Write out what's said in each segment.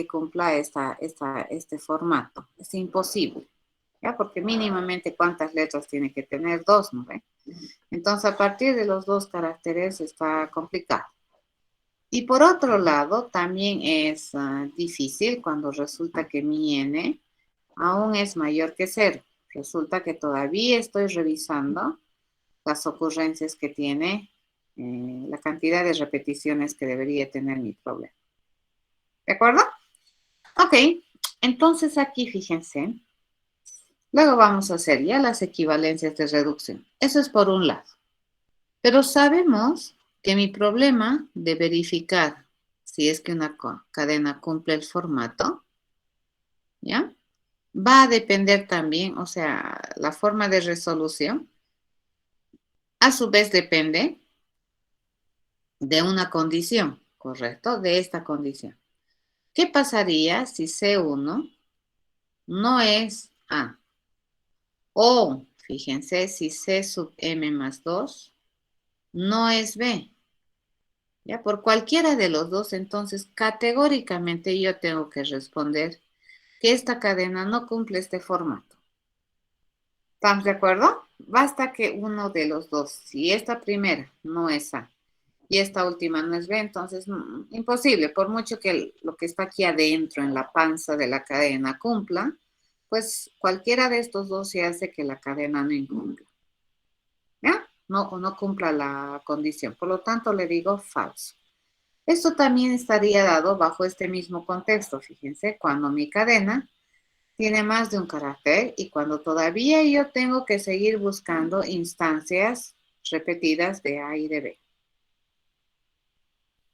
cumpla este formato. Es imposible, ¿ya? Porque mínimamente, ¿cuántas letras tiene que tener? 2, ¿no ve? Entonces, a partir de los 2 caracteres está complicado. Y por otro lado, también es difícil cuando resulta que mi n aún es mayor que 0. Resulta que todavía estoy revisando las ocurrencias que tiene, la cantidad de repeticiones que debería tener mi problema. ¿De acuerdo? Ok, entonces aquí fíjense. Luego vamos a hacer ya las equivalencias de reducción. Eso es por un lado. Pero sabemos que mi problema de verificar si es que una cadena cumple el formato, ¿ya? Va a depender también, o sea, la forma de resolución, a su vez depende de una condición, ¿correcto? De esta condición. ¿Qué pasaría si C1 no es A? O, fíjense, si C sub M más 2 no es B. Ya, por cualquiera de los dos, entonces categóricamente yo tengo que responder que esta cadena no cumple este formato. ¿Estamos de acuerdo? Basta que uno de los dos, si esta primera no es A y esta última no es B, entonces imposible, por mucho que lo que está aquí adentro en la panza de la cadena cumpla, pues cualquiera de estos dos se hace que la cadena no incumpla. ¿Ya? No cumpla la condición. Por lo tanto, le digo falso. Esto también estaría dado bajo este mismo contexto, fíjense, cuando mi cadena tiene más de un carácter y cuando todavía yo tengo que seguir buscando instancias repetidas de A y de B.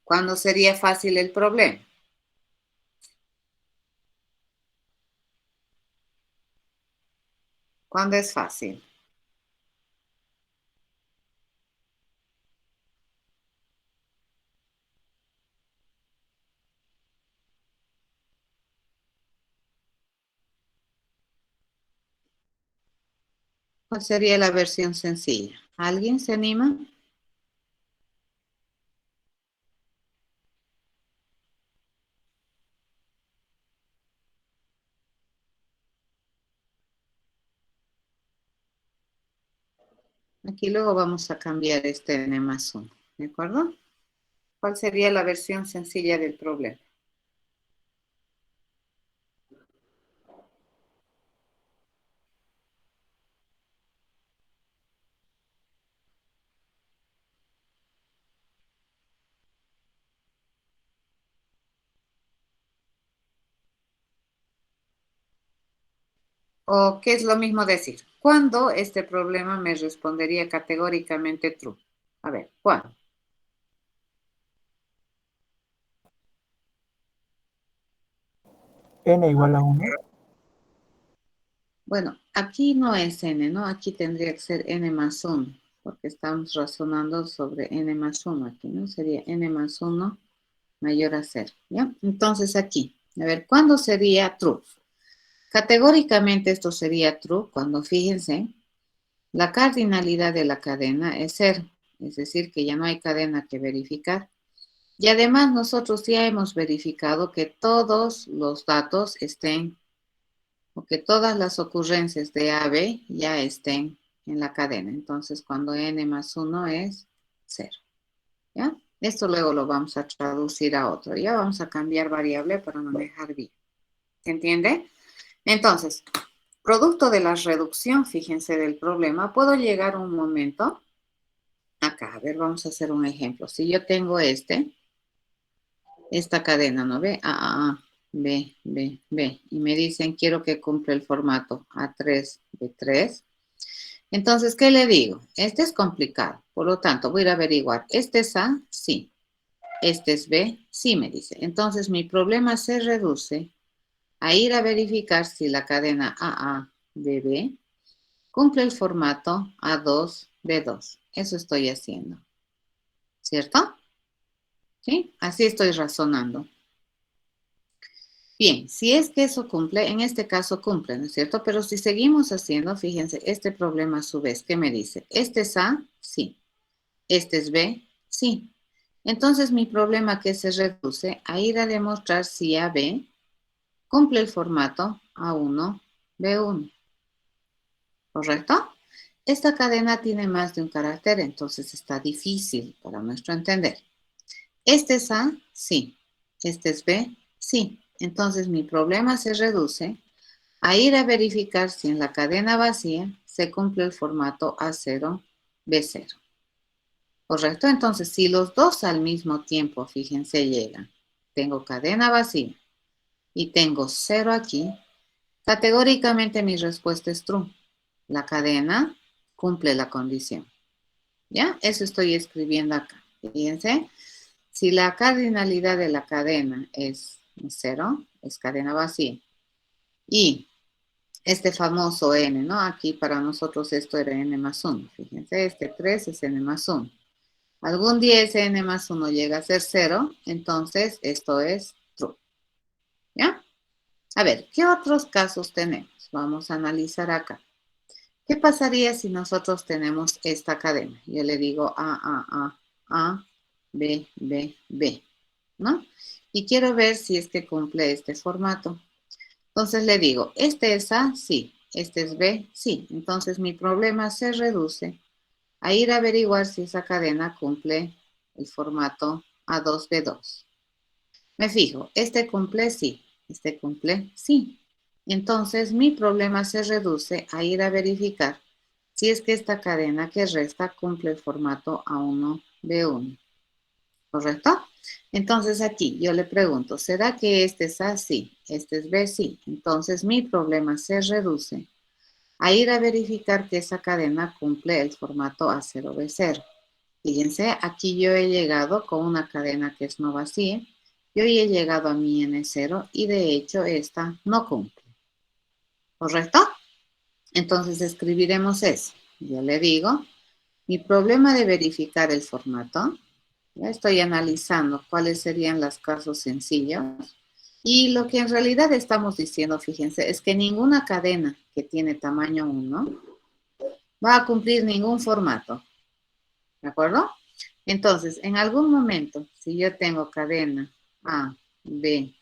¿Cuándo sería fácil el problema? ¿Cuándo es fácil? ¿Cuál sería la versión sencilla? ¿Alguien se anima? Aquí luego vamos a cambiar este n más 1, ¿de acuerdo? ¿Cuál sería la versión sencilla del problema? ¿O qué es lo mismo decir? ¿Cuándo este problema me respondería categóricamente true? A ver, ¿cuándo? N igual a 1. Bueno, aquí no es n, ¿no? Aquí tendría que ser n más 1, porque estamos razonando sobre n más 1 aquí, ¿no? Sería n más 1 mayor a 0, ¿ya? Entonces aquí, a ver, ¿cuándo sería true? Categóricamente esto sería true cuando, fíjense, la cardinalidad de la cadena es 0, es decir, que ya no hay cadena que verificar. Y además nosotros ya hemos verificado que todos los datos estén, o que todas las ocurrencias de AB ya estén en la cadena. Entonces, cuando n más 1 es 0. ¿Ya? Esto luego lo vamos a traducir a otro. Ya vamos a cambiar variable para manejar bien. ¿Se entiende? Entonces, producto de la reducción, fíjense, del problema, puedo llegar a un momento, acá, a ver, vamos a hacer un ejemplo. Si yo tengo esta cadena, ¿no ve? A, B, B, B. Y me dicen, quiero que cumpla el formato A3, B3. Entonces, ¿qué le digo? Este es complicado. Por lo tanto, voy a ir a averiguar. ¿Este es A? Sí. ¿Este es B? Sí, me dice. Entonces, mi problema se reduce a ir a verificar si la cadena AA, BB cumple el formato A2, B2. Eso estoy haciendo. ¿Cierto? ¿Sí? Así estoy razonando. Bien, si es que eso cumple, en este caso cumple, ¿no es cierto? Pero si seguimos haciendo, fíjense, este problema a su vez, ¿qué me dice? ¿Este es A? Sí. ¿Este es B? Sí. Entonces mi problema que se reduce a ir a demostrar si AB cumple el formato A1, B1. ¿Correcto? Esta cadena tiene más de un carácter, entonces está difícil para nuestro entender. Este es A, sí. Este es B, sí. Entonces mi problema se reduce a ir a verificar si en la cadena vacía se cumple el formato A0, B0. ¿Correcto? Entonces, si los dos al mismo tiempo, fíjense, llegan, tengo cadena vacía y tengo 0 aquí, categóricamente mi respuesta es true. La cadena cumple la condición. ¿Ya? Eso estoy escribiendo acá. Fíjense, si la cardinalidad de la cadena es 0, es cadena vacía. Y este famoso n, ¿no? Aquí para nosotros esto era n más 1. Fíjense, este 3 es n más 1. Algún día ese n más 1 llega a ser 0, entonces esto es true. ¿Ya? A ver, ¿qué otros casos tenemos? Vamos a analizar acá. ¿Qué pasaría si nosotros tenemos esta cadena? Yo le digo A, B, B, B, ¿no? Y quiero ver si es que cumple este formato. Entonces le digo, este es A, sí. Este es B, sí. Entonces mi problema se reduce a ir a averiguar si esa cadena cumple el formato A2B2. Me fijo, este cumple sí, este cumple sí. Entonces mi problema se reduce a ir a verificar si es que esta cadena que resta cumple el formato A1B1. ¿Correcto? Entonces aquí yo le pregunto, ¿será que este es A? Sí. Este es B? Sí. Entonces mi problema se reduce a ir a verificar que esa cadena cumple el formato A0B0. Fíjense, aquí yo he llegado con una cadena que es no vacía. Yo ya he llegado a mi N0 y de hecho esta no cumple. ¿Correcto? Entonces escribiremos eso. Yo le digo, mi problema de verificar el formato, ya estoy analizando cuáles serían los casos sencillos. Y lo que en realidad estamos diciendo, fíjense, es que ninguna cadena que tiene tamaño 1 va a cumplir ningún formato. ¿De acuerdo? Entonces, en algún momento, si yo tengo cadena A, B,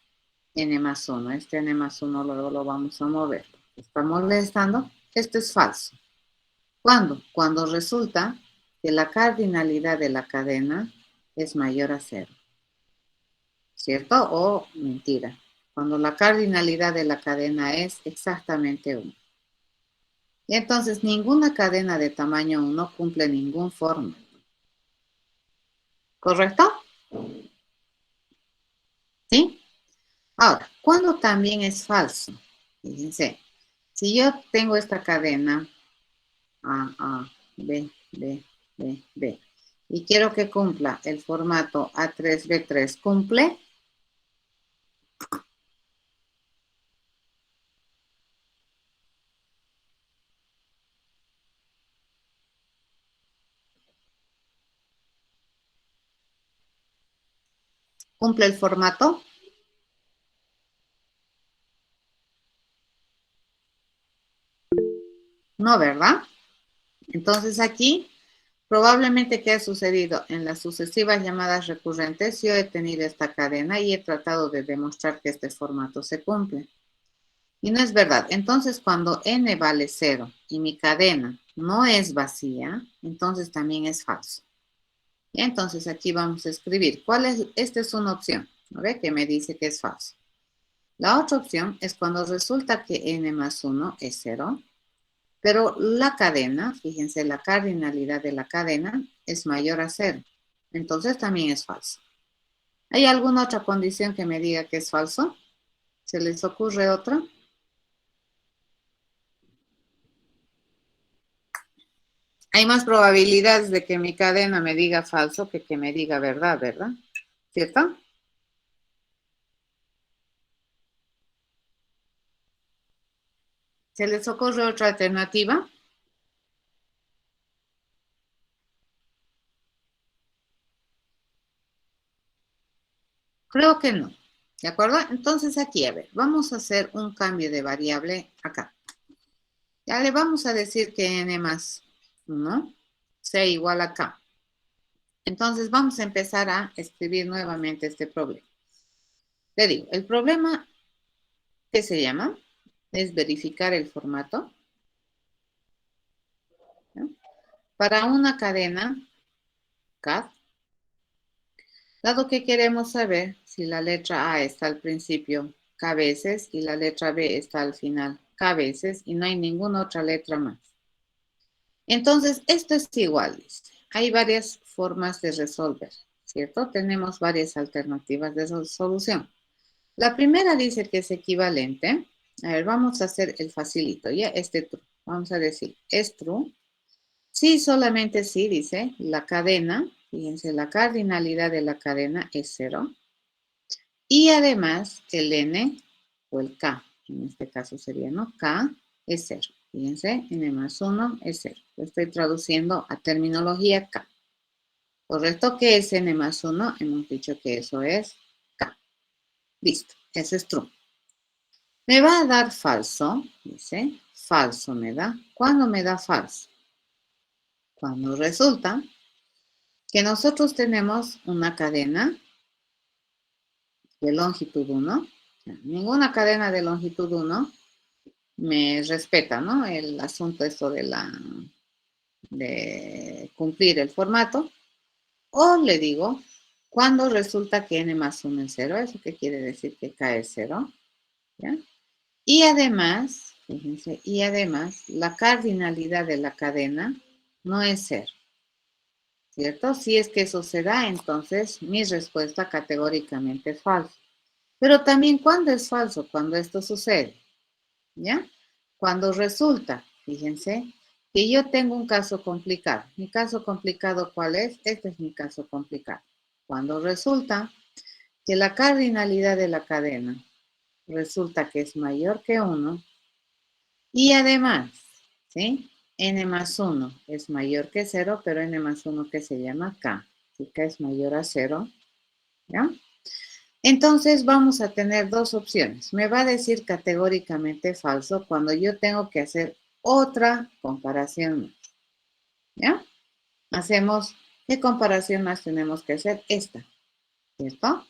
N más 1, este N más 1 luego lo vamos a mover. ¿Está molestando? Esto es falso. ¿Cuándo? Cuando resulta que la cardinalidad de la cadena es mayor a 0. ¿Cierto? O mentira. Cuando la cardinalidad de la cadena es exactamente 1. Y entonces ninguna cadena de tamaño 1 cumple ningún formato. ¿Correcto? ¿Sí? Ahora, ¿cuándo también es falso? Fíjense, si yo tengo esta cadena A, B, B, B, B, y quiero que cumpla el formato A3B3, ¿cumple? ¿Cumple el formato? No, ¿verdad? Entonces aquí, probablemente, ¿qué ha sucedido? En las sucesivas llamadas recurrentes, yo he tenido esta cadena y he tratado de demostrar que este formato se cumple. Y no es verdad. Entonces, cuando n vale 0 y mi cadena no es vacía, entonces también es falso. Y entonces aquí vamos a escribir. ¿Cuál es? Esta es una opción, ¿no ve? Que me dice que es falso. La otra opción es cuando resulta que n más 1 es 0, pero la cadena, fíjense, la cardinalidad de la cadena es mayor a 0. Entonces también es falso. ¿Hay alguna otra condición que me diga que es falso? ¿Se les ocurre otra? Hay más probabilidades de que mi cadena me diga falso que me diga verdad, ¿verdad? ¿Cierto? ¿Se les ocurre otra alternativa? Creo que no. ¿De acuerdo? Entonces aquí, a ver, vamos a hacer un cambio de variable acá. Ya le vamos a decir que n más 1 sea igual a k. Entonces vamos a empezar a escribir nuevamente este problema. Le digo, el problema ¿Qué se llama? Es verificar el formato. ¿No? Para una cadena CAD, dado que queremos saber si la letra A está al principio K veces y la letra B está al final K veces y no hay ninguna otra letra más. Entonces, esto es igual. Hay varias formas de resolver, ¿cierto? Tenemos varias alternativas de solución. La primera dice que es equivalente. A ver, vamos a hacer el facilito, ¿ya? True. Vamos a decir, es true. Sí, solamente sí, dice, la cadena, fíjense, la cardinalidad de la cadena es 0. Y además, el n o el k, en este caso sería, ¿no? K es 0. Fíjense, n más 1 es 0. Lo estoy traduciendo a terminología K. ¿Correcto? ¿Qué es n más 1? Hemos dicho que eso es K. Listo, ese es true. Me va a dar falso, dice, falso me da. ¿Cuándo me da falso? Cuando resulta que nosotros tenemos una cadena de longitud 1. Ninguna cadena de longitud 1 me respeta, ¿no? El asunto esto de cumplir el formato. O le digo, cuando resulta que n más 1 es 0, ¿eso qué quiere decir? Que k es 0, ¿ya? Y además, fíjense, y además, la cardinalidad de la cadena no es 0, ¿cierto? Si es que eso se da, entonces mi respuesta categóricamente es falsa. Pero también, ¿cuándo es falso? Cuando esto sucede, ¿ya? Cuando resulta, fíjense, que yo tengo un caso complicado. ¿Mi caso complicado cuál es? Este es mi caso complicado. Cuando resulta que la cardinalidad de la cadena resulta que es mayor que 1 y además, ¿sí? N más 1 es mayor que 0, pero N más 1 que se llama K. Si K es mayor a 0, ¿ya? Entonces vamos a tener dos opciones. Me va a decir categóricamente falso cuando yo tengo que hacer otra comparación. ¿Ya? Hacemos, ¿qué comparación más tenemos que hacer? Esta, ¿cierto?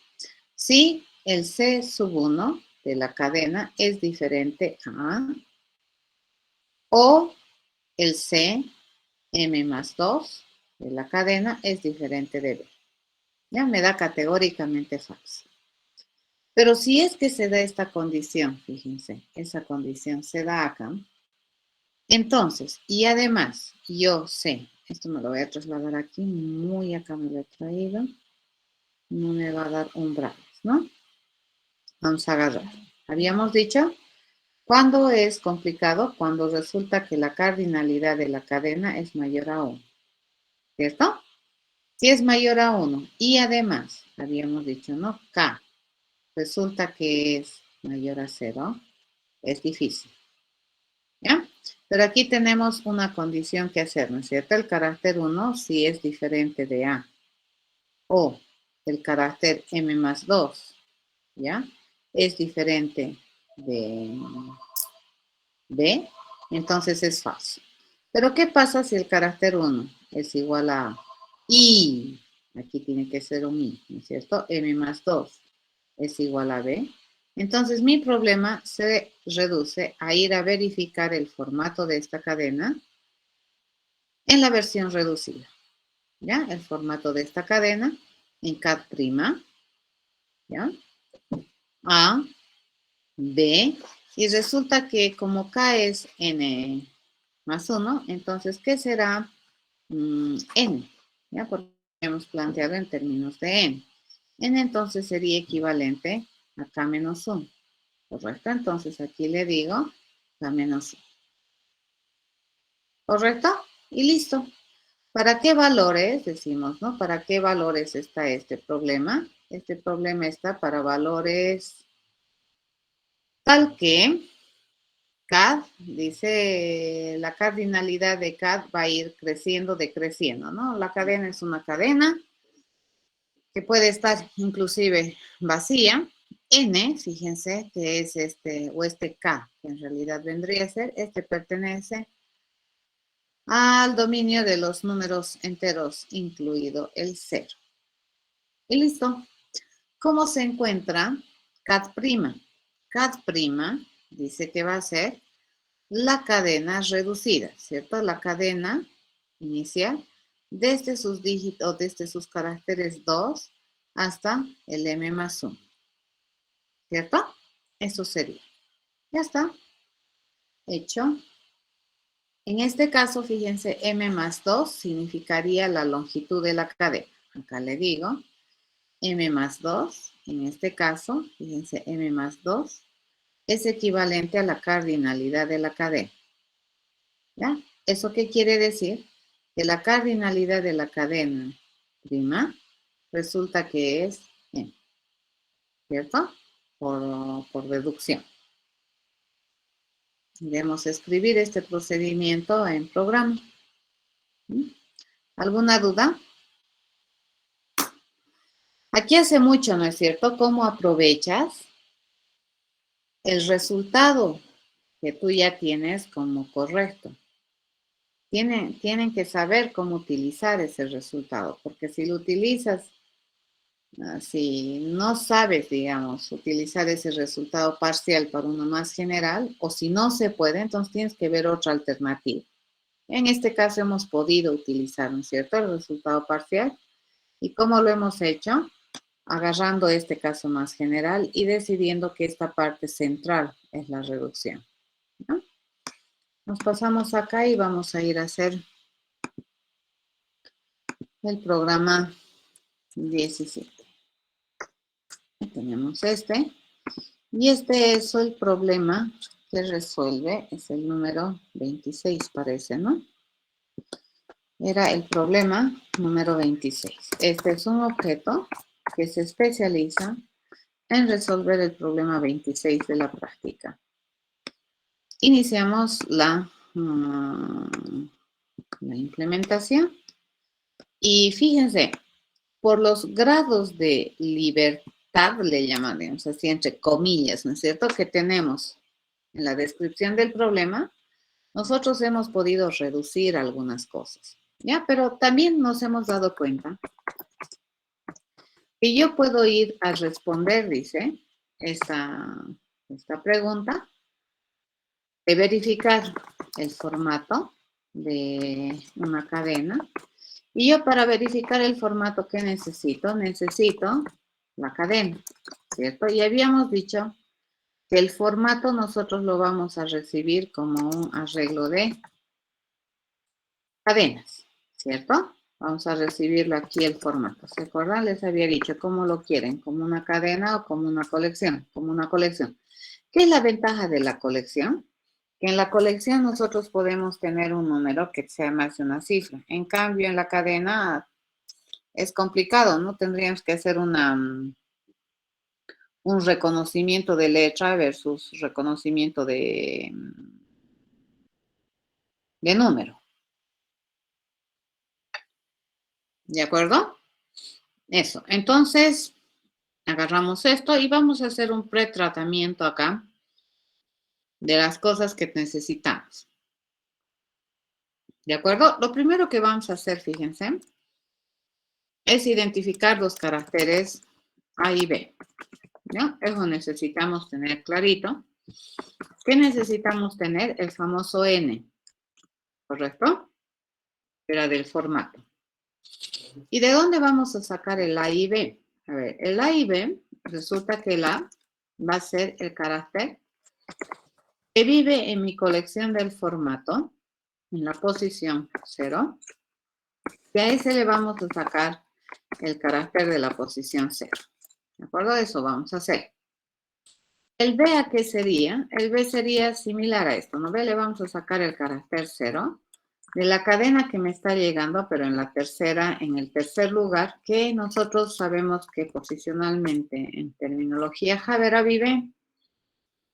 Si el C sub 1 de la cadena es diferente a o el C M más 2 de la cadena es diferente de B. Ya me da categóricamente falso. Pero si es que se da esta condición, fíjense, esa condición se da acá, entonces, y además, yo sé, esto me lo voy a trasladar aquí, muy acá me lo he traído, no me va a dar umbrales, ¿no? Vamos a agarrar. Habíamos dicho, ¿cuándo es complicado? Cuando resulta que la cardinalidad de la cadena es mayor a 1, ¿cierto? Si es mayor a 1 y además, habíamos dicho, ¿no? K resulta que es mayor a 0, es difícil. ¿Ya? Pero aquí tenemos una condición que hacer, ¿no es cierto? El carácter 1 si es diferente de A. O el carácter M más 2, ¿ya? Es diferente de B, entonces es falso. Pero ¿qué pasa si el carácter 1 es igual a I? Aquí tiene que ser un I, ¿no es cierto? M más 2 es igual a B. Entonces mi problema se reduce a ir a verificar el formato de esta cadena en la versión reducida. ¿Ya? El formato de esta cadena en CAD', ¿ya? A, B, y resulta que como K es N más 1, entonces, ¿qué será N? ¿Ya? Porque hemos planteado en términos de N. N entonces sería equivalente a K menos 1. ¿Correcto? Entonces aquí le digo K menos 1. ¿Correcto? Y listo. ¿Para qué valores, decimos, ¿no? ¿Para qué valores está este problema? Este problema está para valores tal que CAD, dice, la cardinalidad de CAD va a ir creciendo, decreciendo, ¿no? La cadena es una cadena que puede estar inclusive vacía. N, fíjense que es o este K, que en realidad vendría a ser, pertenece al dominio de los números enteros, incluido el 0. Y listo. ¿Cómo se encuentra CAD'? CAD', dice que va a ser la cadena reducida, ¿cierto? La cadena inicial desde sus dígitos, desde sus caracteres 2 hasta el m más 1, ¿cierto? Eso sería. Ya está. Hecho. En este caso, fíjense, m más 2 significaría la longitud de la cadena. Acá le digo, m más 2, en este caso, fíjense, m más 2 es equivalente a la cardinalidad de la cadena. ¿Ya? ¿Eso qué quiere decir? Que la cardinalidad de la cadena prima resulta que es m, ¿cierto? Por deducción. Debemos escribir este procedimiento en programa. ¿Alguna duda? Aquí hace mucho, ¿no es cierto? ¿Cómo aprovechas el resultado que tú ya tienes como correcto? Tienen que saber cómo utilizar ese resultado, porque si lo utilizas, si no sabes, digamos, utilizar ese resultado parcial para uno más general, o si no se puede, entonces tienes que ver otra alternativa. En este caso hemos podido utilizar, ¿no es cierto?, el resultado parcial. ¿Y cómo lo hemos hecho? Agarrando este caso más general y decidiendo que esta parte central es la reducción, ¿no? Nos pasamos acá y vamos a ir a hacer el programa 17. Tenemos este. Y este es el problema que resuelve, es el número 26, parece, ¿no? Era el problema número 26. Este es un objeto que se especializa en resolver el problema 26 de la práctica. Iniciamos la implementación. Y fíjense, por los grados de libertad, le llamaremos así entre comillas, ¿no es cierto?, que tenemos en la descripción del problema, nosotros hemos podido reducir algunas cosas, ¿ya? Pero también nos hemos dado cuenta que yo puedo ir a responder, dice, esta pregunta, de verificar el formato de una cadena. Y yo para verificar el formato que necesito la cadena, ¿cierto? Y habíamos dicho que el formato nosotros lo vamos a recibir como un arreglo de cadenas, ¿cierto? Vamos a recibirlo aquí el formato. ¿Se acuerdan? Les había dicho cómo lo quieren, como una cadena o como una colección, como una colección. ¿Qué es la ventaja de la colección? Que en la colección nosotros podemos tener un número que sea más de una cifra. En cambio, en la cadena es complicado, ¿no? Tendríamos que hacer un reconocimiento de letra versus reconocimiento de número. ¿De acuerdo? Eso. Entonces, agarramos esto y vamos a hacer un pretratamiento acá de las cosas que necesitamos. ¿De acuerdo? Lo primero que vamos a hacer, fíjense, es identificar los caracteres A y B. ¿Ya? Eso necesitamos tener clarito. ¿Qué necesitamos tener? El famoso N, ¿correcto? Era del formato. ¿Y de dónde vamos a sacar el A y B? A ver, el A y B, resulta que el A va a ser el carácter que vive en mi colección del formato, en la posición 0, y a ese le vamos a sacar el carácter de la posición 0. ¿De acuerdo? Eso vamos a hacer. ¿El B a qué sería? El B sería similar a esto, ¿no ve? Le vamos a sacar el carácter 0 de la cadena que me está llegando, pero en en el tercer lugar, que nosotros sabemos que posicionalmente en terminología Javera vive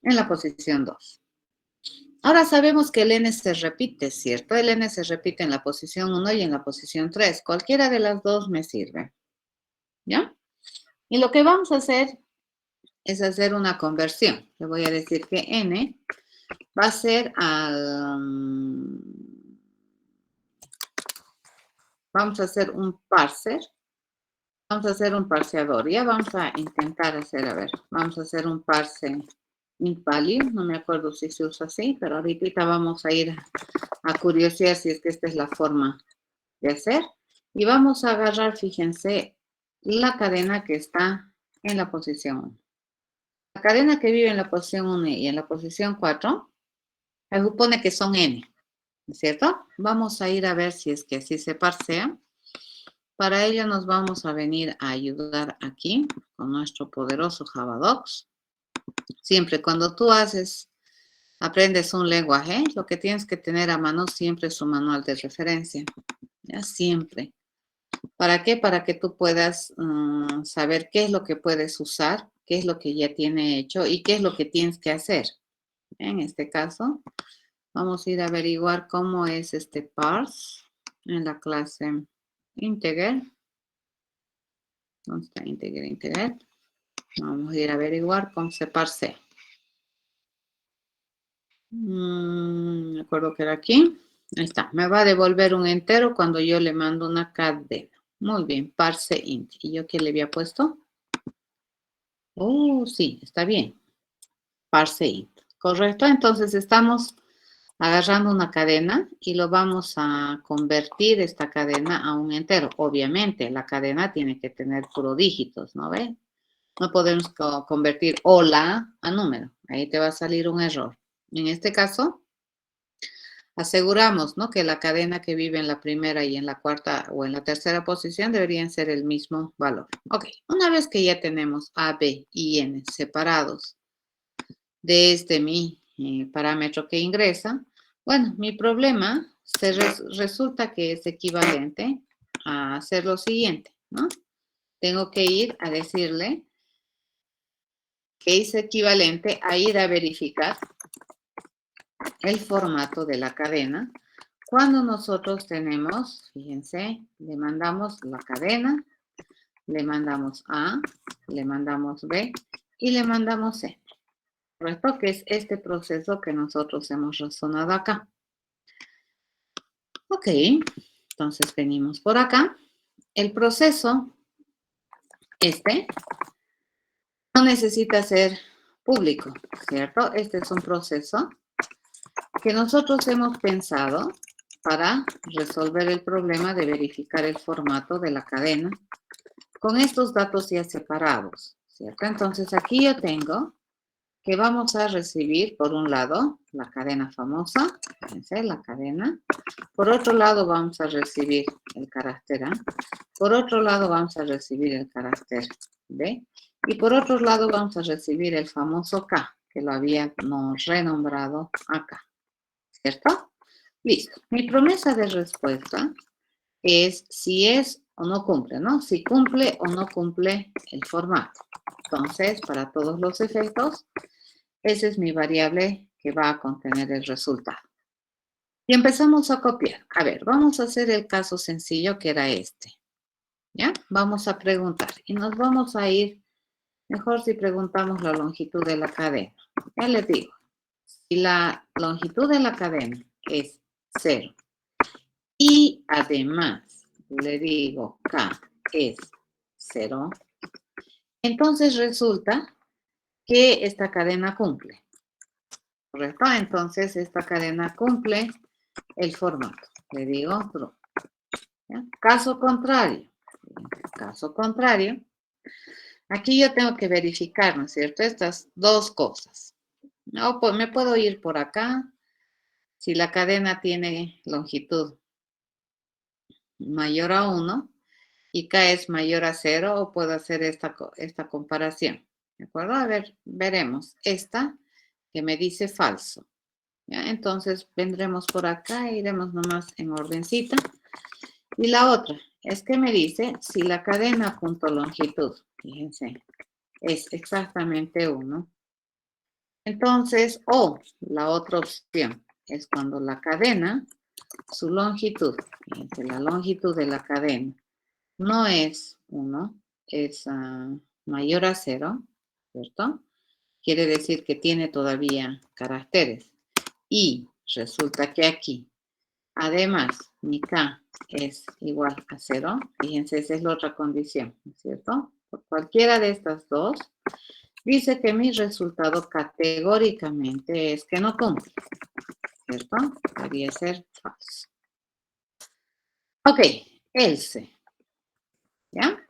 en la posición 2. Ahora sabemos que el N se repite, ¿cierto? El N se repite en la posición 1 y en la posición 3. Cualquiera de las dos me sirve, ¿ya? Y lo que vamos a hacer es hacer una conversión. Le voy a decir que N va a ser vamos a hacer un parser. Vamos a hacer un parseador. Ya vamos a intentar hacer, a ver, vamos a hacer un parse int value, no me acuerdo si se usa así, pero ahorita vamos a ir a curiosear si es que esta es la forma de hacer. Y vamos a agarrar, fíjense, la cadena que está en la posición 1. La cadena que vive en la posición 1 y en la posición 4, se supone que son n, ¿no es cierto? Vamos a ir a ver si es que así se parsea. Para ello nos vamos a venir a ayudar aquí con nuestro poderoso Javadocs. Siempre cuando tú aprendes un lenguaje, lo que tienes que tener a mano siempre es un manual de referencia. ¿Ya? Siempre. ¿Para qué? Para que tú puedas saber qué es lo que puedes usar, qué es lo que ya tiene hecho y qué es lo que tienes que hacer. En este caso, vamos a ir a averiguar cómo es este parse en la clase integer. ¿Dónde está integer? Vamos a ir a averiguar cómo se parsea. Me acuerdo que era aquí. Ahí está. Me va a devolver un entero cuando yo le mando una cadena. Muy bien. Parse int. ¿Y yo qué le había puesto? Oh, sí. Está bien. Parse int. Correcto. Entonces estamos agarrando una cadena y lo vamos a convertir esta cadena a un entero. Obviamente, la cadena tiene que tener puro dígitos, ¿no ve? No podemos convertir hola a número. Ahí te va a salir un error. En este caso, aseguramos, ¿no?, que la cadena que vive en la primera y en la cuarta o en la tercera posición deberían ser el mismo valor. Ok, una vez que ya tenemos A, B y N separados desde mi parámetro que ingresa, bueno, mi problema resulta que es equivalente a hacer lo siguiente, ¿no? Tengo que ir a decirle que es equivalente a ir a verificar el formato de la cadena. Cuando nosotros tenemos, fíjense, le mandamos la cadena, le mandamos A, le mandamos B y le mandamos C. ¿Correcto? Que es este proceso que nosotros hemos razonado acá. Ok, entonces venimos por acá. El proceso, no necesita ser público, ¿cierto? Este es un proceso que nosotros hemos pensado para resolver el problema de verificar el formato de la cadena con estos datos ya separados, ¿cierto? Entonces aquí yo tengo que vamos a recibir, por un lado, la cadena famosa, fíjense, la cadena. Por otro lado vamos a recibir el carácter A. Por otro lado vamos a recibir el carácter B. Y por otro lado vamos a recibir el famoso K, que lo habíamos renombrado acá, ¿cierto? Listo. Mi promesa de respuesta es si es o no cumple, ¿no? Si cumple o no cumple el formato. Entonces, para todos los efectos, esa es mi variable que va a contener el resultado. Y empezamos a copiar. A ver, vamos a hacer el caso sencillo que era este. ¿Ya? Vamos a preguntar y nos vamos a ir, mejor si preguntamos la longitud de la cadena. Ya les digo, si la longitud de la cadena es 0 y además le digo K es 0, entonces resulta que esta cadena cumple. ¿Correcto? Entonces esta cadena cumple el formato. Le digo true. ¿Ya? Caso contrario. Caso contrario. Aquí yo tengo que verificar, ¿no es cierto? Estas dos cosas. No, pues me puedo ir por acá. Si la cadena tiene longitud mayor a 1 y K es mayor a 0, o puedo hacer esta comparación. ¿De acuerdo? A ver, veremos. Esta que me dice falso. ¿Ya? Entonces vendremos por acá e iremos nomás en ordencita. Y la otra es que me dice si la cadena punto longitud, fíjense, es exactamente 1. Entonces, la otra opción es cuando la cadena, su longitud, fíjense, la longitud de la cadena no es 1, es mayor a 0, ¿cierto? Quiere decir que tiene todavía caracteres. Y resulta que aquí, además, mi K es igual a 0. Fíjense, esa es la otra condición, ¿no es cierto? Por cualquiera de estas dos, Dice que mi resultado categóricamente es que no cumple, ¿cierto? Debería ser falso. Ok, else, ¿ya?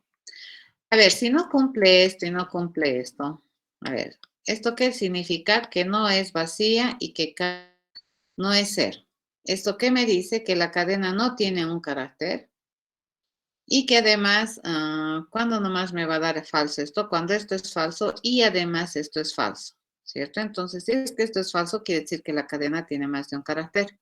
A ver, si no cumple esto y no cumple esto, a ver, ¿esto qué significa? Que no es vacía y que no es cero. ¿Esto qué me dice? Que la cadena no tiene un carácter y que además, ¿cuándo nomás me va a dar falso esto? Cuando esto es falso y además esto es falso, ¿cierto? Entonces, si es que esto es falso, quiere decir que la cadena tiene más de un carácter.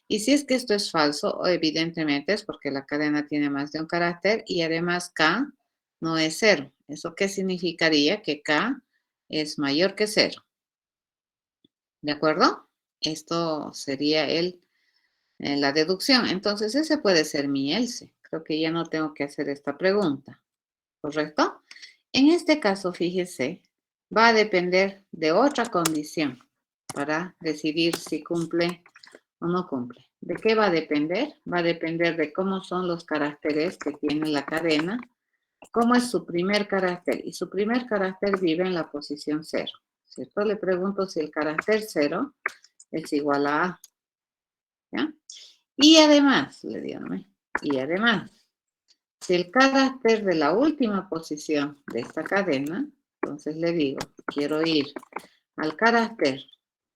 Y si es que esto es falso, evidentemente es porque la cadena tiene más de un carácter y además K no es cero. ¿Eso qué significaría? Que K es mayor que cero. ¿De acuerdo? Esto sería la deducción. Entonces, ese puede ser mi else. Creo que ya no tengo que hacer esta pregunta. ¿Correcto? En este caso, fíjese, va a depender de otra condición para decidir si cumple o no cumple. ¿De qué va a depender? Va a depender de cómo son los caracteres que tiene la cadena, cómo es su primer carácter. Y su primer carácter vive en la posición 0. ¿Cierto? Le pregunto si el carácter 0 es igual a A. ¿Ya? Y además, le digo, ¿no? Y además, si el carácter de la última posición de esta cadena, entonces le digo, quiero ir al carácter,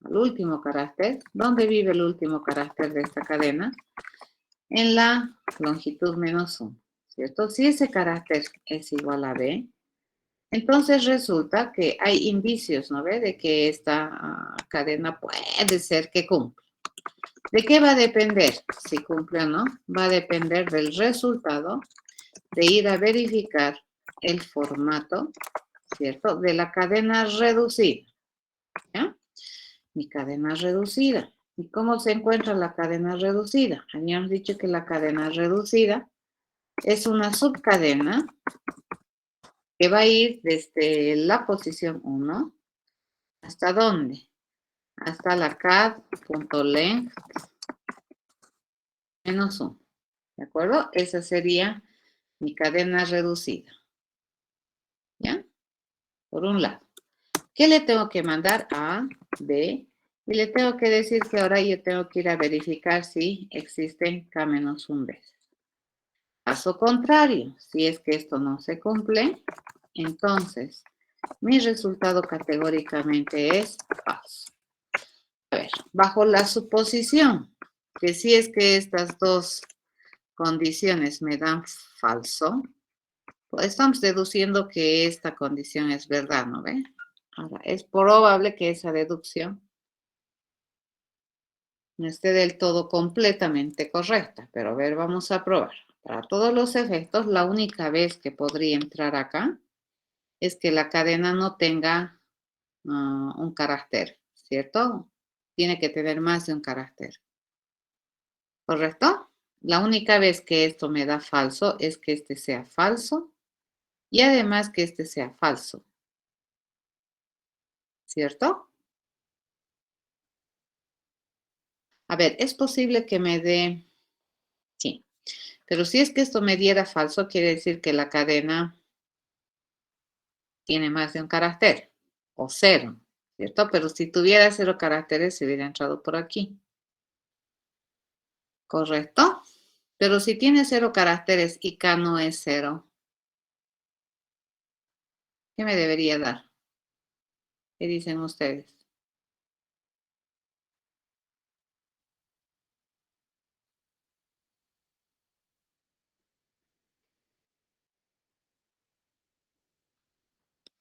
al último carácter. ¿Dónde vive el último carácter de esta cadena? En la longitud menos 1, ¿cierto? Si ese carácter es igual a B, entonces resulta que hay indicios, ¿no ve? De que esta cadena puede ser que cumpla. ¿De qué va a depender si cumple o no? Va a depender del resultado de ir a verificar el formato, ¿cierto? De la cadena reducida, ¿ya? Mi cadena reducida. ¿Y cómo se encuentra la cadena reducida? Habíamos dicho que la cadena reducida es una subcadena que va a ir desde la posición 1 hasta dónde? Hasta la cad.length menos 1. ¿De acuerdo? Esa sería mi cadena reducida. ¿Ya? Por un lado. ¿Qué le tengo que mandar? A, B. Y le tengo que decir que ahora yo tengo que ir a verificar si existen K-1 veces. Caso contrario, si es que esto no se cumple, entonces mi resultado categóricamente es falso. A ver, bajo la suposición que si es que estas dos condiciones me dan falso, pues estamos deduciendo que esta condición es verdad, ¿no ve? Ahora, es probable que esa deducción no esté del todo completamente correcta, pero a ver, vamos a probar. Para todos los efectos, la única vez que podría entrar acá es que la cadena no tenga un carácter, ¿cierto? Tiene que tener más de un carácter, ¿correcto? La única vez que esto me da falso es que este sea falso y además que este sea falso, ¿cierto? A ver, es posible que me dé, sí, pero si es que esto me diera falso, quiere decir que la cadena tiene más de un carácter o cero, ¿cierto? Pero si tuviera 0 caracteres, se hubiera entrado por aquí, ¿correcto? Pero si tiene 0 caracteres y K no es 0, ¿qué me debería dar? ¿Qué dicen ustedes?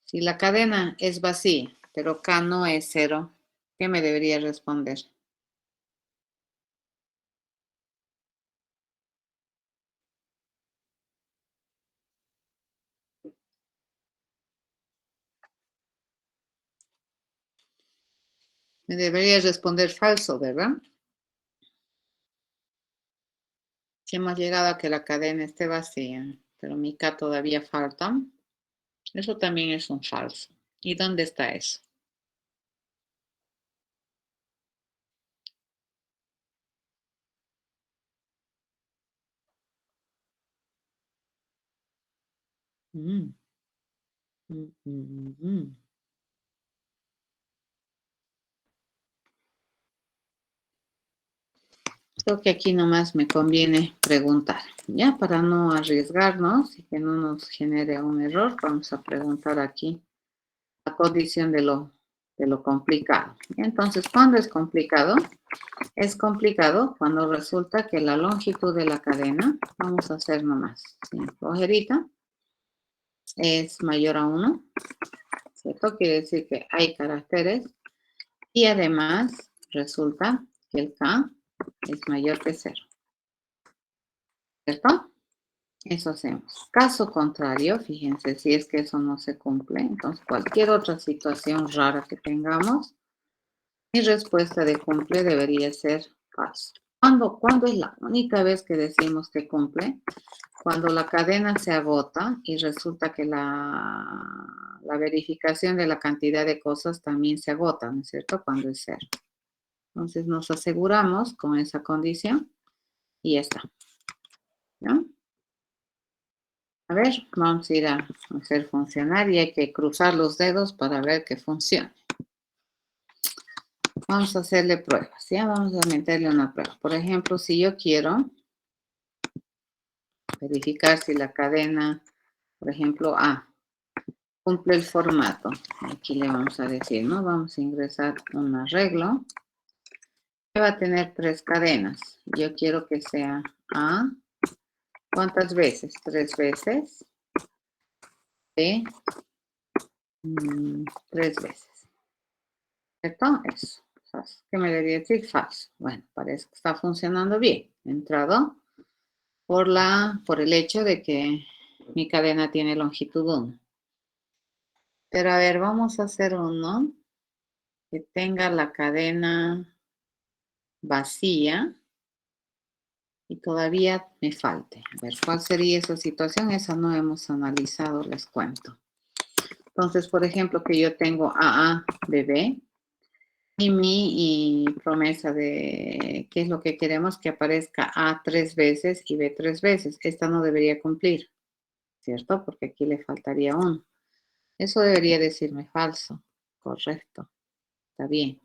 Si la cadena es vacía, pero K no es 0, ¿qué me debería responder? Me debería responder falso, ¿verdad? Si hemos llegado a que la cadena esté vacía, pero mi K todavía falta, eso también es un falso. ¿Y dónde está eso? Mm, mm, mm, mm. Creo que aquí nomás me conviene preguntar, ya para no arriesgarnos y que no nos genere un error, vamos a preguntar aquí la condición de lo complicado. Entonces, ¿cuándo es complicado? Es complicado cuando resulta que la longitud de la cadena, vamos a hacer nomás, sin flojerita, es mayor a 1, ¿cierto? Quiere decir que hay caracteres y además resulta que el K es mayor que 0, ¿cierto? Eso hacemos. Caso contrario, fíjense, si es que eso no se cumple, entonces cualquier otra situación rara que tengamos, mi respuesta de cumple debería ser falso. ¿Cuándo es la única vez que decimos que cumple? Cuando la cadena se agota y resulta que la verificación de la cantidad de cosas también se agota, ¿no es cierto? Cuando es 0. Entonces nos aseguramos con esa condición y ya está. ¿No? A ver, vamos a ir a hacer funcionar y hay que cruzar los dedos para ver que funcione. Vamos a hacerle pruebas, ¿ya? Vamos a meterle una prueba. Por ejemplo, si yo quiero verificar si la cadena, por ejemplo, A, cumple el formato. Aquí le vamos a decir, ¿no? Vamos a ingresar un arreglo que va a tener 3 cadenas. Yo quiero que sea A, ¿cuántas veces? 3 veces. B, 3 veces. ¿Cierto? Eso. ¿Qué me debería decir? Falso. Bueno, parece que está funcionando bien. Entrado por el hecho de que mi cadena tiene longitud 1. Pero a ver, vamos a hacer uno que tenga la cadena vacía y todavía me falte. A ver, ¿cuál sería esa situación? Esa no hemos analizado, les cuento. Entonces, por ejemplo, que yo tengo AA, BB, y mi promesa de qué es lo que queremos que aparezca A 3 veces y B 3 veces. Esta no debería cumplir, ¿cierto? Porque aquí le faltaría 1. Eso debería decirme falso. Correcto. Está bien.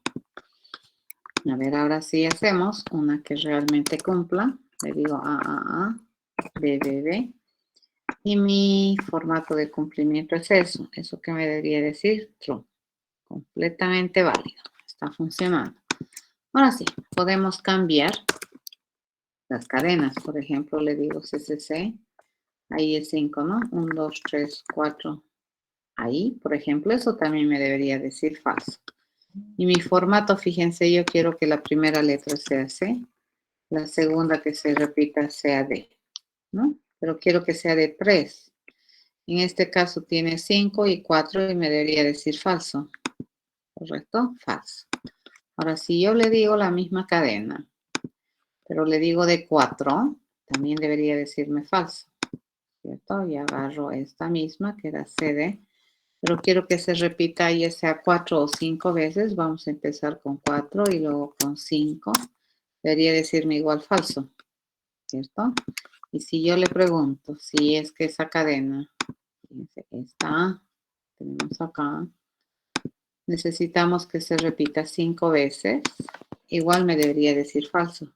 A ver, ahora sí hacemos una que realmente cumpla. Le digo A, B, B, B. Y mi formato de cumplimiento es eso. Eso que me debería decir true. Completamente válido. Está funcionando. Ahora sí, podemos cambiar las cadenas. Por ejemplo, le digo CCC. Ahí es 5, ¿no? 1, 2, 3, 4. Ahí, por ejemplo, eso también me debería decir falso. Y mi formato, fíjense, yo quiero que la primera letra sea C, la segunda que se repita sea D, ¿no? Pero quiero que sea de 3. En este caso tiene 5 y 4 y me debería decir falso. ¿Correcto? Falso. Ahora, si yo le digo la misma cadena, pero le digo de 4, también debería decirme falso. ¿Cierto? Y agarro esta misma, que era CD, pero quiero que se repita ya sea 4 o 5 veces. Vamos a empezar con 4 y luego con 5. Debería decirme igual falso, ¿cierto? Y si yo le pregunto si es que esa cadena, fíjense, esta, tenemos acá, necesitamos que se repita 5 veces, igual me debería decir falso,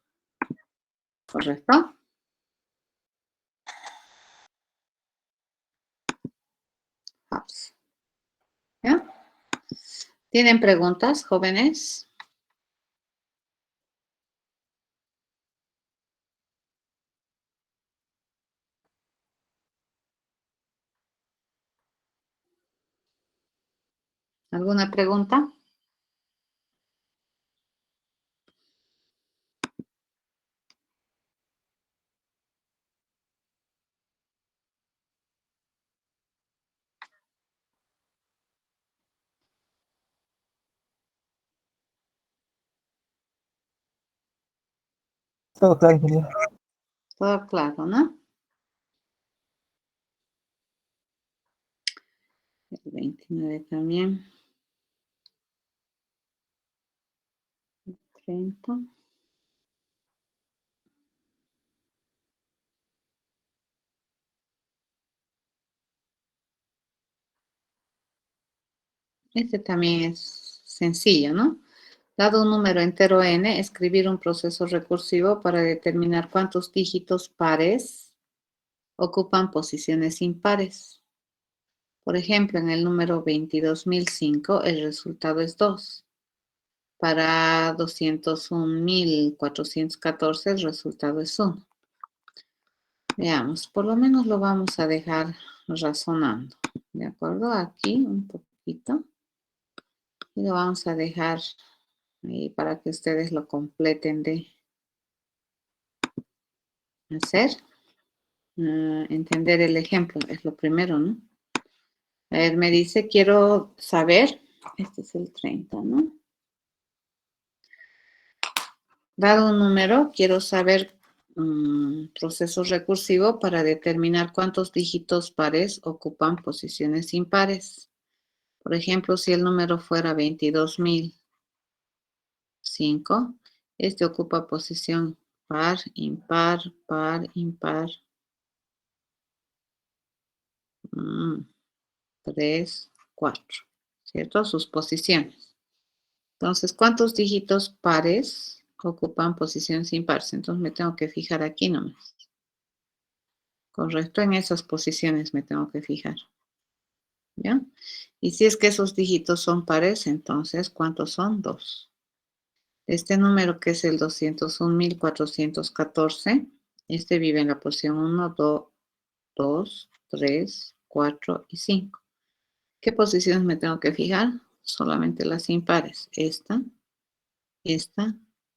¿correcto? Falso. ¿Ya? ¿Tienen preguntas, jóvenes? ¿Alguna pregunta? Todo claro, ingeniero. Todo claro, ¿no? El 29 también. 30. Este también es sencillo, ¿no? Dado un número entero n, escribir un proceso recursivo para determinar cuántos dígitos pares ocupan posiciones impares. Por ejemplo, en el número 22.005 el resultado es 2. Para 201.414 el resultado es 1. Veamos, por lo menos lo vamos a dejar razonando. ¿De acuerdo? Aquí un poquito. Y lo vamos a dejar ahí para que ustedes lo completen de hacer. Entender el ejemplo es lo primero, ¿no? A ver, me dice, quiero saber, este es el 30, ¿no? Dado un número, quiero saber proceso recursivo para determinar cuántos dígitos pares ocupan posiciones impares. Por ejemplo, si el número fuera 22.005, este ocupa posición par, impar, 3, 4, ¿cierto? Sus posiciones. Entonces, ¿cuántos dígitos pares ocupan posiciones impares? Entonces me tengo que fijar aquí nomás. Correcto, en esas posiciones me tengo que fijar. ¿Ya? Y si es que esos dígitos son pares, entonces, ¿cuántos son? 2. Este número que es el 201.414, este vive en la posición 1, 2, 3, 4 y 5. ¿Qué posiciones me tengo que fijar? Solamente las impares. Esta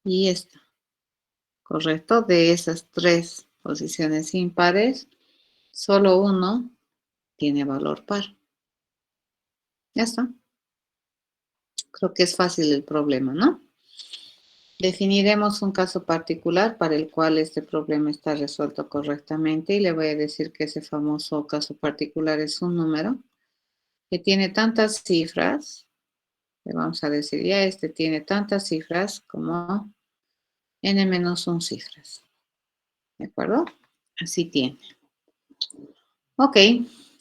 y esta. ¿Correcto? De esas 3 posiciones impares, solo uno tiene valor par. Ya está. Creo que es fácil el problema, ¿no? Definiremos un caso particular para el cual este problema está resuelto correctamente y le voy a decir que ese famoso caso particular es un número que tiene tantas cifras. Le vamos a decir, ya este tiene tantas cifras como n-1 cifras. ¿De acuerdo? Así tiene. Ok,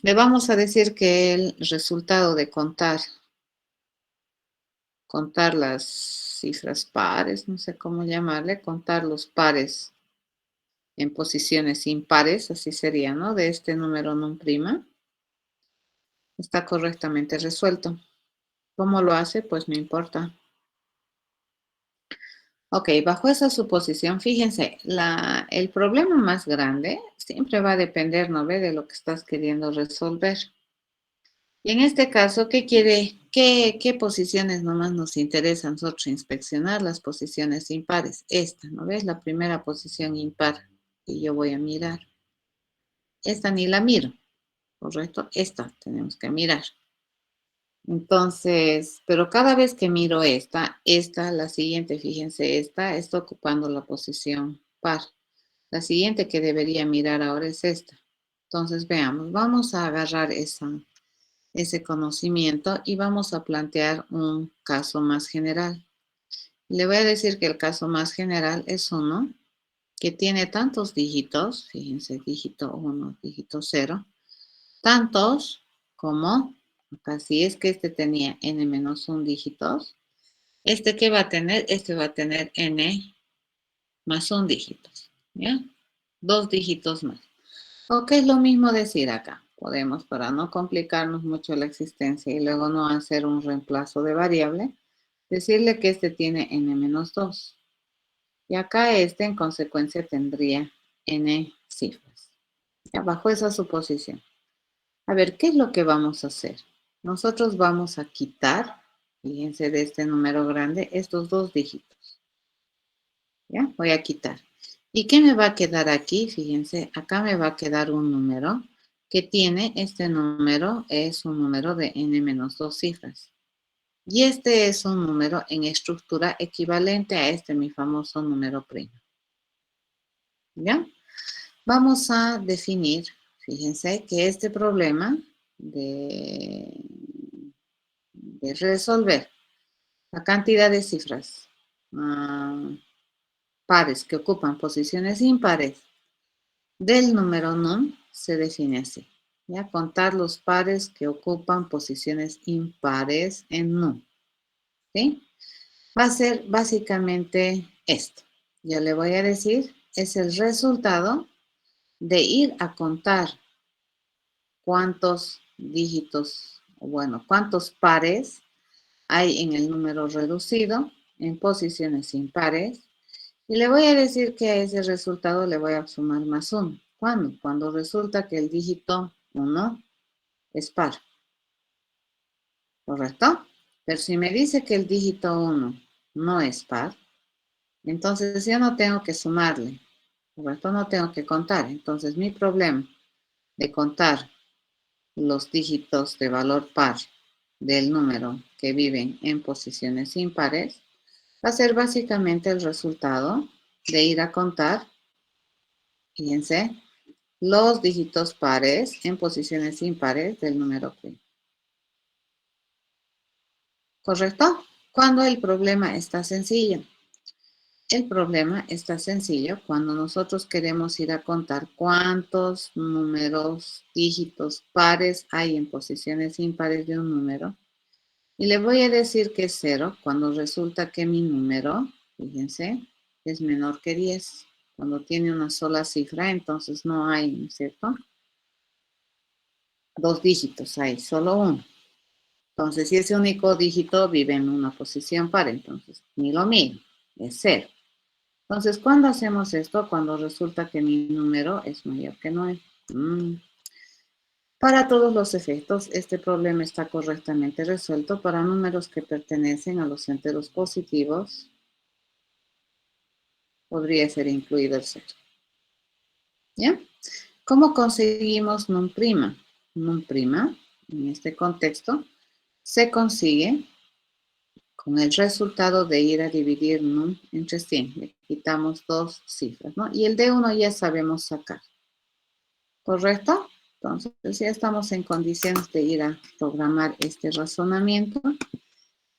le vamos a decir que el resultado de contar las cifras pares, no sé cómo llamarle, contar los pares en posiciones impares, así sería, ¿no? De este número non prima, está correctamente resuelto. ¿Cómo lo hace? Pues no importa. Ok, bajo esa suposición, fíjense, el problema más grande siempre va a depender, ¿no ve?, de lo que estás queriendo resolver. Y en este caso, ¿qué posiciones nomás nos interesa a nosotros inspeccionar? Las posiciones impares. Esta, ¿no ves? La primera posición impar que yo voy a mirar. Esta ni la miro, ¿correcto? Esta tenemos que mirar. Entonces, pero cada vez que miro esta, la siguiente, fíjense, esta está ocupando la posición par. La siguiente que debería mirar ahora es esta. Entonces, veamos, vamos a agarrar ese conocimiento y vamos a plantear un caso más general. Le voy a decir que el caso más general es uno que tiene tantos dígitos, fíjense, dígito 1, dígito 0, tantos como, acá si es que este tenía n-1 dígitos, ¿este qué va a tener? Este va a tener n+1 dígitos, ¿ya? 2 dígitos más. Ok, es lo mismo decir acá. Podemos, para no complicarnos mucho la existencia y luego no hacer un reemplazo de variable, decirle que este tiene n-2. Y acá este en consecuencia tendría n cifras. Ya bajo esa suposición. A ver, ¿qué es lo que vamos a hacer? Nosotros vamos a quitar, fíjense, de este número grande, estos 2 dígitos. ¿Ya? Voy a quitar. ¿Y qué me va a quedar aquí? Fíjense, acá me va a quedar un número que tiene, este número es un número de n-2 cifras. Y este es un número en estructura equivalente a este, mi famoso número primo. ¿Ya? Vamos a definir, fíjense, que este problema de resolver la cantidad de cifras pares que ocupan posiciones impares del número num se define así. ¿Ya? Contar los pares que ocupan posiciones impares en num. ¿Sí? Va a ser básicamente esto. Yo le voy a decir, es el resultado de ir a contar cuántos dígitos, bueno, cuántos pares hay en el número reducido en posiciones impares. Y le voy a decir que a ese resultado le voy a sumar más 1. ¿Cuándo? Cuando resulta que el dígito 1 es par. ¿Correcto? Pero si me dice que el dígito 1 no es par, entonces yo no tengo que sumarle. ¿Correcto? No tengo que contar. Entonces mi problema de contar los dígitos de valor par del número que viven en posiciones impares va a ser básicamente el resultado de ir a contar, fíjense, los dígitos pares en posiciones impares del número primo. ¿Correcto? Cuando el problema está sencillo. El problema está sencillo cuando nosotros queremos ir a contar cuántos números, dígitos pares hay en posiciones impares de un número. Y le voy a decir que es 0 cuando resulta que mi número, fíjense, es menor que 10. Cuando tiene una sola cifra, entonces no hay, ¿no es cierto? Dos dígitos hay, solo uno. Entonces, si ese único dígito vive en una posición par, entonces ni lo mismo, es 0. Entonces, ¿cuándo hacemos esto? Cuando resulta que mi número es mayor que 9. Para todos los efectos, este problema está correctamente resuelto para números que pertenecen a los enteros positivos. Podría ser incluido el 0. ¿Ya? ¿Cómo conseguimos num prima? Num prima, en este contexto, se consigue con el resultado de ir a dividir num entre 100. Le quitamos dos cifras, ¿no? Y el de 1 ya sabemos sacar. ¿Correcto? Entonces ya estamos en condiciones de ir a programar este razonamiento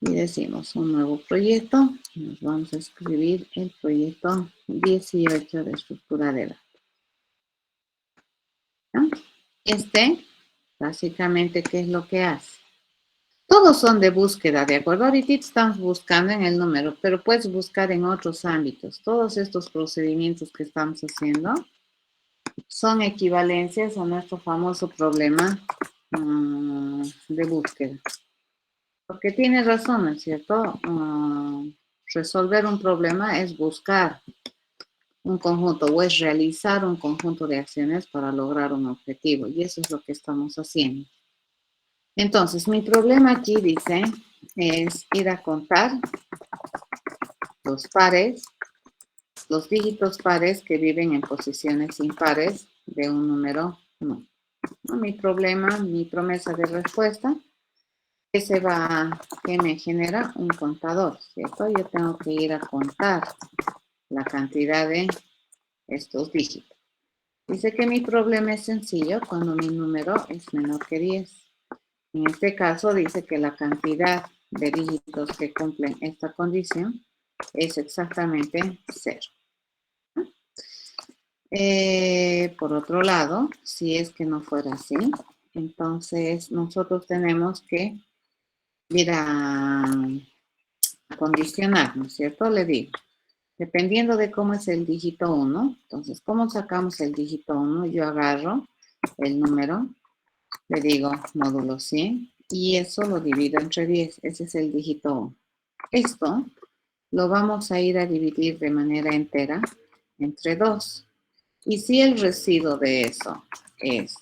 y decimos un nuevo proyecto. Nos vamos a escribir el proyecto 18 de estructura de datos. ¿No? Básicamente, ¿qué es lo que hace? Todos son de búsqueda, ¿de acuerdo? Ahorita estamos buscando en el número, pero puedes buscar en otros ámbitos. Todos estos procedimientos que estamos haciendo son equivalencias a nuestro famoso problema de búsqueda. Porque tiene razón, ¿no es cierto? Resolver un problema es buscar un conjunto o es realizar un conjunto de acciones para lograr un objetivo. Y eso es lo que estamos haciendo. Entonces, mi problema aquí, dice, es ir a contar los pares, los dígitos pares que viven en posiciones impares de un número no. Mi problema, mi promesa de respuesta, que me genera un contador, ¿cierto? Yo tengo que ir a contar la cantidad de estos dígitos. Dice que mi problema es sencillo cuando mi número es menor que 10. En este caso dice que la cantidad de dígitos que cumplen esta condición es exactamente 0. Por otro lado, si es que no fuera así, entonces nosotros tenemos que ir a condicionar, ¿no es cierto? Le digo, dependiendo de cómo es el dígito 1, entonces, ¿cómo sacamos el dígito 1? Yo agarro el número, le digo módulo 100 y eso lo divido entre 10. Ese es el dígito 1. Esto lo vamos a ir a dividir de manera entera entre 2. Y si el residuo de eso es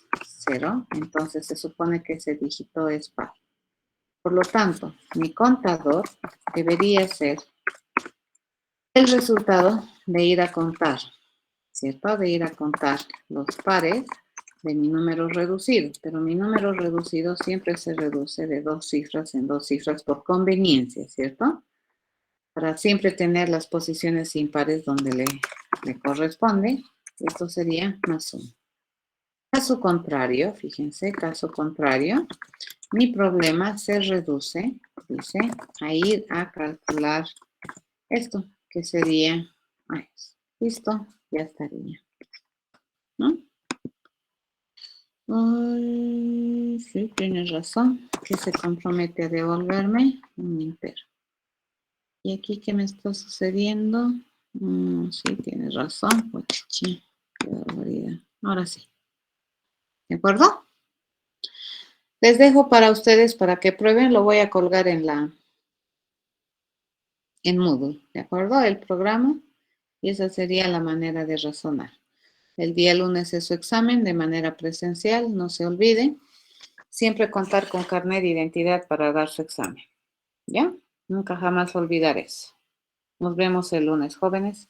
0, entonces se supone que ese dígito es par. Por lo tanto, mi contador debería ser el resultado de ir a contar, ¿cierto? De ir a contar los pares de mi número reducido. Pero mi número reducido siempre se reduce de 2 cifras en 2 cifras por conveniencia, ¿cierto? Para siempre tener las posiciones impares donde le corresponde. Esto sería más 1. Caso contrario, fíjense, caso contrario, mi problema se reduce, dice, a ir a calcular esto, que sería, listo, ya estaría, ¿no? Sí, tienes razón, que se compromete a devolverme un entero. ¿Y aquí qué me está sucediendo? Sí, tienes razón. Puchichi, qué barbaridad. Ahora sí. ¿De acuerdo? Les dejo para ustedes para que prueben. Lo voy a colgar en Moodle. ¿De acuerdo? El programa. Y esa sería la manera de razonar. El día lunes es su examen de manera presencial. No se olvide. Siempre contar con carnet de identidad para dar su examen. ¿Ya? Nunca jamás olvidar eso. Nos vemos el lunes, jóvenes.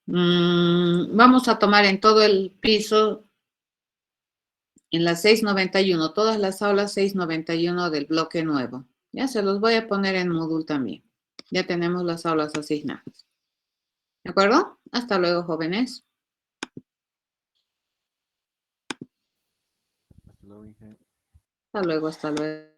Vamos a tomar en todo el piso, en las 691, todas las aulas 691 del bloque nuevo. Ya se los voy a poner en Moodle también. Ya tenemos las aulas asignadas. ¿De acuerdo? Hasta luego, jóvenes. Hasta luego, Inge. Hasta luego, hasta luego.